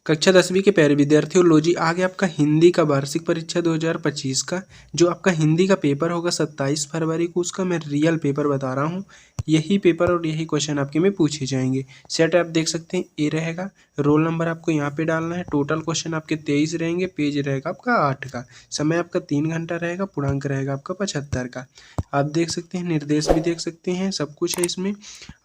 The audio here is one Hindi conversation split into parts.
कक्षा 10वीं के प्यारे विद्यार्थियों, लो जी आ गया आपका हिंदी का वार्षिक परीक्षा 2025 का। जो आपका हिंदी का पेपर होगा 27 फरवरी को, उसका मैं रियल पेपर बता रहा हूँ। यही पेपर और यही क्वेश्चन आपके में पूछे जाएंगे। सेट आप देख सकते हैं, ए रहेगा। रोल नंबर आपको यहाँ पे डालना है। टोटल क्वेश्चन आपके 23 रहेंगे। पेज रहेगा आपका 8 का। समय आपका 3 घंटा रहेगा। पूर्णांक रहेगा आपका 75 का। आप देख सकते हैं, निर्देश भी देख सकते हैं, सब कुछ है इसमें।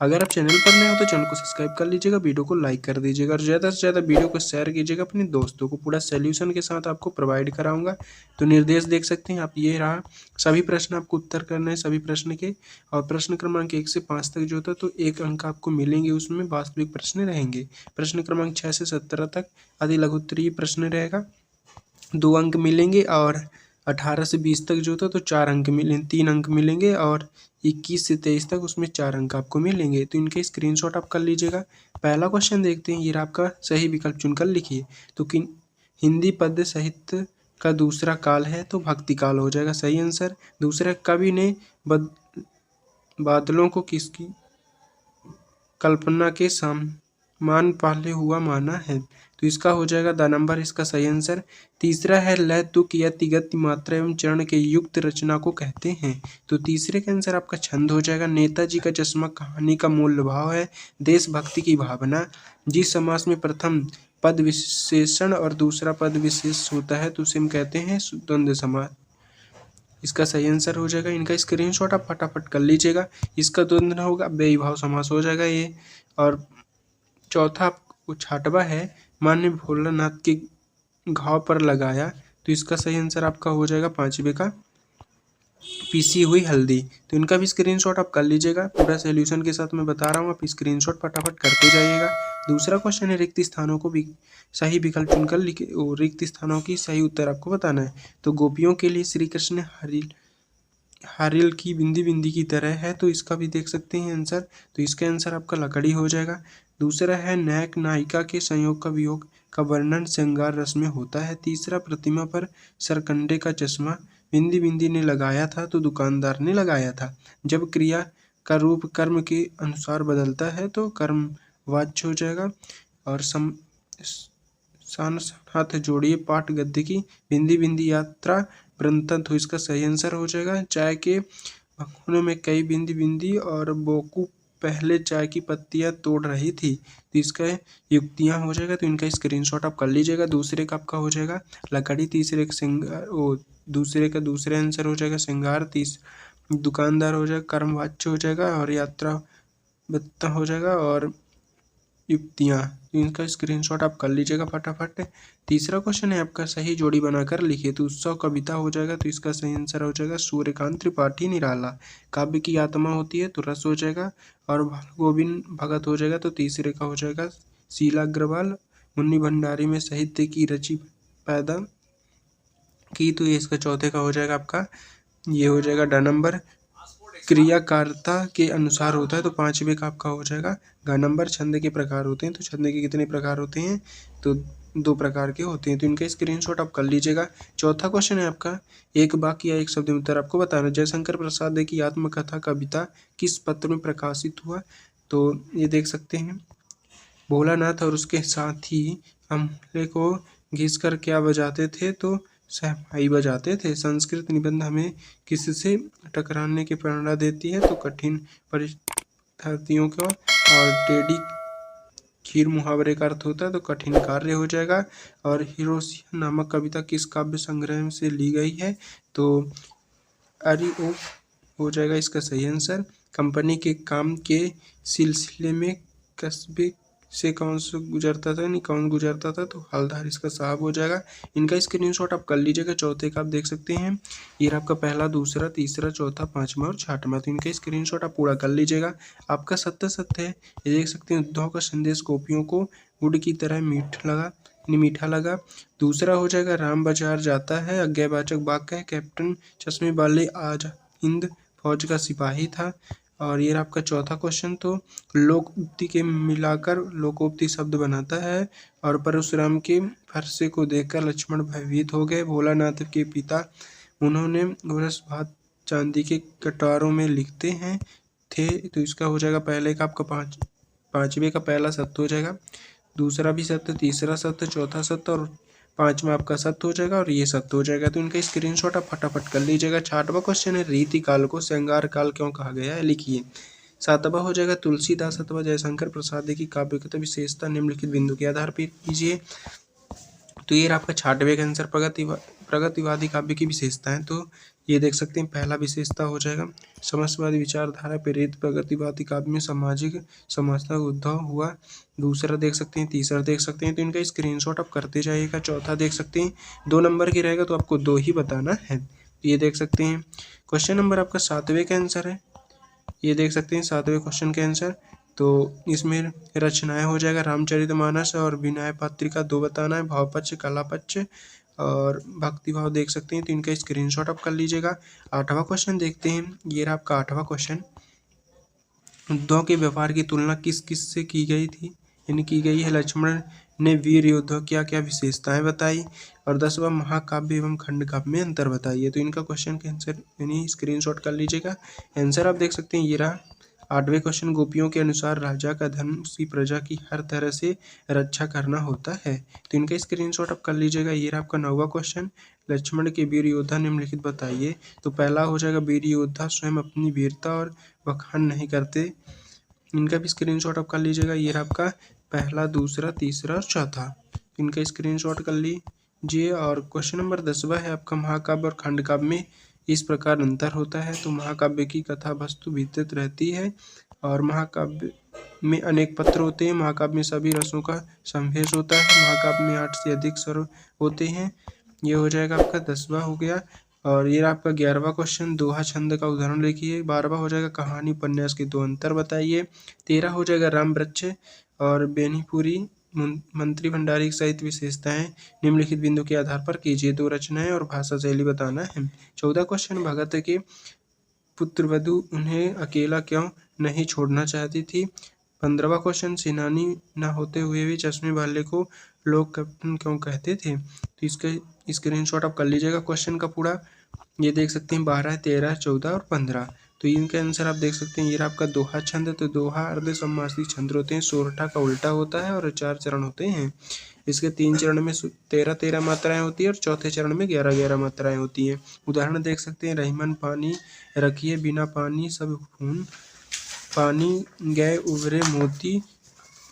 अगर आप चैनल पर नए हो तो चैनल को सब्सक्राइब कर लीजिएगा, वीडियो को लाइक कर दीजिएगा और ज़्यादा से ज़्यादा वीडियो को शेयर कीजिएगा अपने दोस्तों को। पूरा सोल्यूशन के साथ आपको प्रोवाइड कराऊंगा। तो निर्देश देख सकते हैं आप, ये रहा। सभी प्रश्न आपको उत्तर करना है सभी प्रश्न के। और प्रश्न क्रमांक 1 से 5 तक जो होता है तो 1 अंक आपको मिलेंगे, उसमें वास्तविक प्रश्न रहेंगे। प्रश्न क्रमांक 6 से 17 तक अति लघुत्तरीय प्रश्न रहेगा, 2 अंक मिलेंगे। और 18 से 20 तक जो था तो 4 अंक मिलेंगे, 3 अंक मिलेंगे। और 21 से 23 तक उसमें 4 अंक आपको मिलेंगे। तो इनके स्क्रीनशॉट आप कर लीजिएगा। पहला क्वेश्चन देखते हैं, ये आपका सही विकल्प चुनकर लिखिए। तो कि हिंदी पद्य साहित्य का दूसरा काल है तो भक्ति काल हो जाएगा सही आंसर। दूसरा, कवि ने बादलों को किसकी कल्पना के समान पहले हुआ माना है, तो इसका हो जाएगा द नंबर, इसका सही आंसर। तीसरा है, लय तुक या तिगत मात्रा एवं चरण के युक्त रचना को कहते हैं, तो तीसरे का आंसर आपका छंद हो जाएगा। नेताजी का चश्मा कहानी का मूल भाव है। देशभक्ति की भावना। जिस समास में प्रथम पद विशेषण और दूसरा पद विशेष होता है तो उसे हम कहते हैं द्वंद्व समास, इसका सही आंसर हो जाएगा। इनका स्क्रीनशॉट आप फटाफट कर लीजिएगा। इसका द्वंद्व होगा बेविभाव समास हो जाएगा ये। और चौथा आपको छाटवा है, मान्य भोलानाथ के घाव पर लगाया, तो इसका सही आंसर आपका हो जाएगा 5वें का पीसी हुई हल्दी। तो इनका भी स्क्रीनशॉट आप कर लीजिएगा। पूरा सोल्यूशन के साथ मैं बता रहा हूँ, आप स्क्रीनशॉट फटाफट करते जाइएगा। दूसरा क्वेश्चन है, रिक्त स्थानों को भी सही विकल्प चुनकर लिखे। रिक्त स्थानों की सही उत्तर आपको बताना है। तो गोपियों के लिए श्री कृष्ण हारिल की बिंदी बिंदी की तरह है, तो इसका भी देख सकते हैं आंसर। तो इसका आंसर आपका लकड़ी हो जाएगा। दूसरा है, नायक नायिका के संयोग का वियोग का वर्णन श्रृंगार रस में होता है। तीसरा, प्रतिमा पर सरकंडे का चश्मा बिंदी बिंदी ने लगाया था तो दुकानदार ने लगाया था। जब क्रिया का रूप कर्म के अनुसार बदलता है तो कर्म वाच्य हो जाएगा। और हाथ जोड़िए पाठ गद्य की बिंदी बिंदी यात्रा वृंतन, तो इसका सही आंसर हो जाएगा। चाय के भगोनों में कई बिंदी बिंदी और बोकू पहले चाय की पत्तियां तोड़ रही थी, तो इसका युक्तियां हो जाएगा। तो इनका स्क्रीनशॉट आप कर लीजिएगा। दूसरे का आपका हो जाएगा लकड़ी, तीसरे का श्रृंगार, दूसरे का दूसरे आंसर हो जाएगा श्रृंगार, दुकानदार हो जाएगा, कर्मवाच्य हो जाएगा, और यात्रा बत्ता हो जाएगा, और युक्तियाँ। इनका स्क्रीनशॉट आप कर लीजिएगा फटाफट। तीसरा क्वेश्चन है आपका, सही जोड़ी बनाकर लिखिए, तो उत्सव कविता हो जाएगा, तो इसका सही आंसर हो जाएगा सूर्यकांत त्रिपाठी निराला। काव्य की आत्मा होती है तो रस हो जाएगा, और गोविंद भगत हो जाएगा, तो तीसरे का हो जाएगा शीला अग्रवाल। मुन्नी भंडारी में साहित्य की रचि पैदा की, तो ये इसका चौथे का हो जाएगा आपका, ये हो जाएगा ड नंबर। क्रियाकारिता के अनुसार होता है, तो 5वें का आपका हो जाएगा ग नंबर। छंद के प्रकार होते हैं, तो छंद के कितने प्रकार होते हैं, तो 2 प्रकार के होते हैं, तो इनका स्क्रीनशॉट आप कर लीजिएगा। चौथा क्वेश्चन है आपका, एक वाक्य या एक शब्द में उत्तर आपको बताना। जयशंकर प्रसाद की आत्मकथा कविता किस पत्र में प्रकाशित हुआ, तो ये देख सकते हैं, भोलानाथ और उसके साथी अमले को घिस कर क्या बजाते थे, तो सहमाई बजाते थे। संस्कृत निबंध हमें किससे टकराने की प्रेरणा देती है, तो कठिन परिस्थितियों का। और टेढ़ी खीर मुहावरे का अर्थ होता है, तो कठिन कार्य हो जाएगा। और हिरोशिया नामक कविता किस काव्य संग्रह से ली गई है, तो अरिओ हो जाएगा इसका सही आंसर। कंपनी के काम के सिलसिले में कस्बे से कौन सा गुजरता था, नहीं कौन गुजरता था, तो हलदार इसका साहब हो जाएगा। इनका स्क्रीनशॉट आप कर लीजिएगा। चौथे का आप देख सकते हैं, ये आपका पहला, दूसरा, तीसरा, चौथा, 5वां और 6वां, तो इनका स्क्रीनशॉट आप पूरा कर लीजिएगा। आपका सत्य है, ये देख सकते हैं, उद्धव का संदेश गोपियों को गुड़ की तरह मीठा लगा। दूसरा हो जाएगा, राम बाजार जाता है, आज्ञावाचक वाक्य है, कैप्टन चश्मे वाले आज हिंद फौज का सिपाही था। और ये आपका चौथा क्वेश्चन, तो लोकोक्ति के मिलाकर लोकोक्ति शब्द बनाता है। और परशुराम के फरसे को देखकर लक्ष्मण भयभीत हो गए। भोलानाथ के पिता, उन्होंने गोरस भात चांदी के कटारों में लिखते थे, तो इसका हो जाएगा पहले का आपका 5वें का पहला सत्य हो जाएगा। दूसरा भी सत्य, तीसरा सत्य, चौथा सत्य और पांचवा आपका सत्य हो जाएगा और ये सत्य हो जाएगा। तो इनका स्क्रीनशॉट आप फटाफट कर लीजिएगा। 6वां क्वेश्चन है, रीति काल को श्रृंगार काल क्यों कहा गया है, लिखिए। 7वां हो जाएगा, तुलसीदास अथवा जयशंकर प्रसाद की काव्यगत विशेषता निम्नलिखित बिंदु के आधार पर कीजिए। तो ये आपका 6वें का आंसर प्रगतिवादी काव्य की विशेषता है। तो ये देख सकते हैं पहला विशेषता हो जाएगा, समस्तवादी विचारधारा प्रेरित प्रगतिवादी काव्य में सामाजिक समस्या का उद्भव हुआ। दूसरा देख सकते हैं, तीसरा देख सकते हैं। तो इनका स्क्रीनशॉट आप करते जाइएगा। चौथा देख सकते हैं 2 नंबर की रहेगा तो आपको 2 ही बताना है। ये देख सकते हैं क्वेश्चन नंबर आपका 7वें का आंसर है। ये देख सकते हैं 7वें क्वेश्चन के आंसर। तो इसमें रचनाएं हो जाएगा रामचरितमानस और विनय पत्रिका 2 बताना है, भाव पक्ष, कला पक्ष और भक्ति भाव देख सकते हैं। तो इनका स्क्रीनशॉट आप कर लीजिएगा। 8वां क्वेश्चन देखते हैं। ये रहा आपका 8वां क्वेश्चन, युद्धों के व्यापार की तुलना किस किस से की गई थी, यानी की गई है। लक्ष्मण ने वीर योद्धा क्या क्या विशेषताएं बताई। और 10वां महाकाव्य एवं खंड काव्य में अंतर बताइए। तो इनका क्वेश्चन के आंसर यानी स्क्रीनशॉट कर लीजिएगा। आंसर आप देख सकते हैं, ये रहा 8वें क्वेश्चन, गोपियों के अनुसार राजा का धर्म उसकी प्रजा की हर तरह से रक्षा करना होता है। तो इनका स्क्रीनशॉट आप कर लीजिएगा। ये रहा आपका 9वां क्वेश्चन, लक्ष्मण के वीर योद्धा निम्नलिखित बताइए। तो पहला हो जाएगा, वीर योद्धा स्वयं अपनी वीरता और बखान नहीं करते। इनका भी स्क्रीनशॉट आप कर लीजिएगा। ये रहा आपका पहला, दूसरा, तीसरा और चौथा। इनका स्क्रीनशॉट कर लीजिए। और क्वेश्चन नंबर 10वां है आपका, महाकाव्य और खंड काव्य में इस प्रकार अंतर होता है। तो महाकाव्य की कथा वस्तु विस्तृत रहती है और महाकाव्य में अनेक पत्र होते हैं। महाकाव्य में सभी रसों का समावेश होता है। महाकाव्य में 8 से अधिक स्वर होते हैं। ये हो जाएगा आपका 10वां हो गया। और ये आपका 11वां क्वेश्चन, दोहा छंद का उदाहरण लिखिए। 12वां हो जाएगा, कहानी उपन्यास के 2 अंतर बताइए। 13 हो जाएगा, राम वृक्ष और बेनीपुरी मंत्री भंडारी की साहित्य विशेषताएं निम्नलिखित बिंदु के आधार पर कीजिए। 2 रचनाएं और भाषा शैली बताना है। 14 क्वेश्चन, भगत के पुत्रवधु उन्हें अकेला क्यों नहीं छोड़ना चाहती थी। 15वां क्वेश्चन, सेनानी न होते हुए भी चश्मे वाले को लोग कैप्टन क्यों कहते थे। तो इसका स्क्रीनशॉट आप कर लीजिएगा क्वेश्चन का पूरा। ये देख सकते हैं 12, 13, 14 और 15। तो इनके आंसर आप देख सकते हैं। ये आपका दोहा छंद, तो दोहा अर्ध सम्मासिक छंद होते हैं, सोरठा का उल्टा होता है और 4 चरण होते हैं। इसके 3 चरण में 13-13 मात्राएं होती है और चौथे चरण में 11-11 मात्राएं होती हैं। उदाहरण देख सकते हैं, रहीमन पानी रखिए बिना पानी सब खून, पानी गए उभरे मोती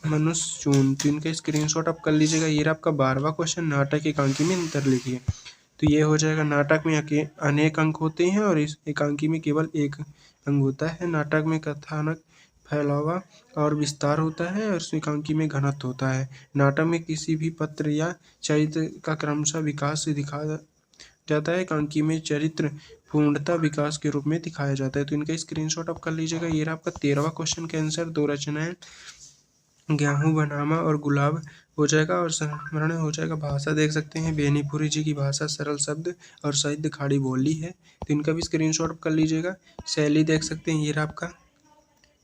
मनुष्य चून। तो इनका स्क्रीनशॉट आप कर लीजिएगा। ये आपका 12वां क्वेश्चन, नाटक एकांकी में अंतर लिखिए। तो ये हो जाएगा, नाटक में अनेक अंक होते हैं और इस एकांकी में केवल एक अंक होता है। नाटक में कथानक फैलावा और विस्तार होता है और एकांकी में घनत्व होता है। नाटक में किसी भी पात्र या चरित्र का क्रमशः विकास से दिखाया जाता है। एकांकी में चरित्र पूर्णता विकास के रूप में दिखाया जाता है। तो इनका स्क्रीनशॉट आप कर लीजिएगा। ये रहा आपका 13वां क्वेश्चन के आंसर। 2 रचनाएं, गेहूं बनामा और गुलाब हो जाएगा और स्मरण हो जाएगा। भाषा देख सकते हैं, बेनीपुरी जी की भाषा सरल शब्द और साहित्य खाड़ी बोली है। तो इनका भी स्क्रीनशॉट कर लीजिएगा। शैली देख सकते हैं, ये रहा आपका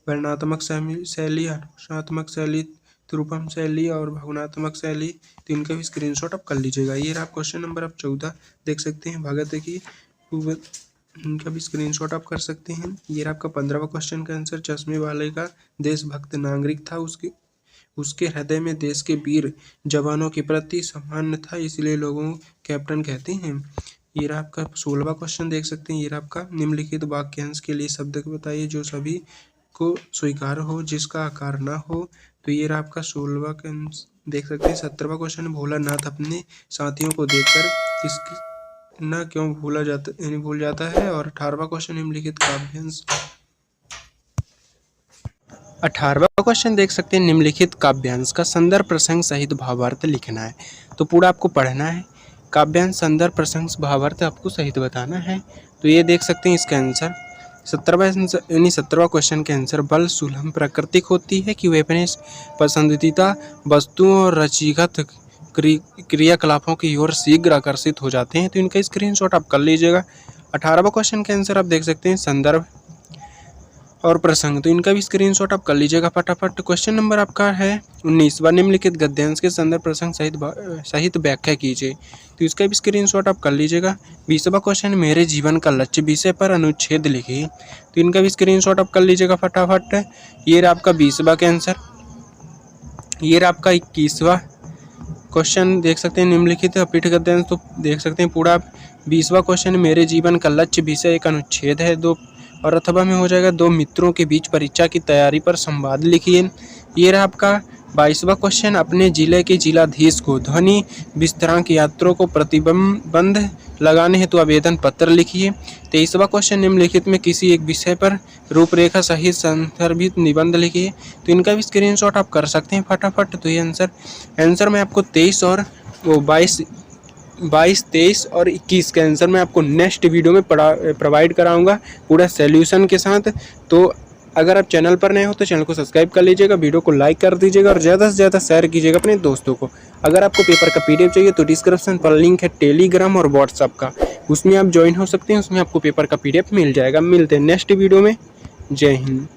वर्णनात्मक शैली, हर्षात्मक शैली, रूपम शैली और भावनात्मक शैली। तो इनका भी स्क्रीनशॉट आप कर लीजिएगा। ये रहा क्वेश्चन नंबर आप 14 देख सकते हैं, भगत की, इनका भी स्क्रीनशॉट आप कर सकते हैं। ये रहा आपका 15वां क्वेश्चन का आंसर, चश्मे वाले का देशभक्त नागरिक था, उसके हृदय में देश के वीर जवानों के प्रति सम्मान था, इसलिए लोगों कैप्टन कहते हैं। ये रहा आपका 16वां क्वेश्चन देख सकते हैं। ये रहा आपका, निम्नलिखित वाक्यांश के लिए शब्द बताइए जो सभी को स्वीकार हो, जिसका आकार ना हो। तो ये रहा आपका 16वां का देख सकते हैं। 17वां क्वेश्चन, भोलानाथ अपने साथियों को देखकर किसकी ना क्यों भूल जाता है। और 18वां क्वेश्चन, निम्नलिखित काव्यांश। 18वां क्वेश्चन देख सकते हैं, निम्नलिखित काव्यांश का संदर्भ प्रसंग सहित भावार्थ लिखना है। तो पूरा आपको पढ़ना है। काव्यांश, संदर्भ, प्रसंग, भावार्थ आपको सहित बताना है। तो ये देख सकते हैं इसका आंसर 17वां क्वेश्चन के आंसर, बल सुलभ प्राकृतिक होती है कि वे अपने पसंदीदा वस्तुओं और रचिगत क्रियाकलापों की ओर शीघ्र आकर्षित हो जाते हैं। तो इनका स्क्रीनशॉट आप कर लीजिएगा। 18वां क्वेश्चन के आंसर आप देख सकते हैं, संदर्भ और प्रसंग। तो इनका भी स्क्रीनशॉट आप कर लीजिएगा फटाफट। क्वेश्चन नंबर आपका है 19वां, निम्नलिखित गद्यांश के संदर्भ प्रसंग सहित व्याख्या कीजिए। तो इसका भी स्क्रीनशॉट आप कर लीजिएगा। 20वां क्वेश्चन, मेरे जीवन का लक्ष्य विषय पर अनुच्छेद लिखिए। तो इनका भी स्क्रीनशॉट आप कर लीजिएगा फटाफट। ये रहा आपका 20वां का आंसर। ये रहा आपका 21वां क्वेश्चन, देख सकते हैं निम्नलिखित अपीठ करते हैं तो देख सकते हैं पूरा। 20वां क्वेश्चन मेरे जीवन का लक्ष्य विषय एक अनुच्छेद है 2, और अथवा में हो जाएगा 2 मित्रों के बीच परीक्षा की तैयारी पर संवाद लिखिए। ये रहा आपका 22वां क्वेश्चन, अपने जिले के जिलाधीश को ध्वनि विस्तारक यात्रियों को प्रतिबंध लगाने हेतु आवेदन पत्र लिखिए। 23वां क्वेश्चन, निम्नलिखित में किसी एक विषय पर रूपरेखा सहित संदर्भित निबंध लिखिए। तो इनका भी स्क्रीनशॉट आप कर सकते हैं फटाफट। तो ये आंसर मैं आपको 23 और 22, 23 और 21 का आंसर मैं आपको नेक्स्ट वीडियो में प्रोवाइड कराऊंगा पूरा सॉल्यूशन के साथ। तो अगर आप चैनल पर नए हो तो चैनल को सब्सक्राइब कर लीजिएगा, वीडियो को लाइक कर दीजिएगा और ज़्यादा से ज़्यादा शेयर कीजिएगा अपने दोस्तों को। अगर आपको पेपर का PDF चाहिए तो डिस्क्रिप्शन पर लिंक है टेलीग्राम और व्हाट्सएप का, उसमें आप ज्वाइन हो सकते हैं, उसमें आपको पेपर का PDF मिल जाएगा। मिलते हैं नेक्स्ट वीडियो में। जय हिंद।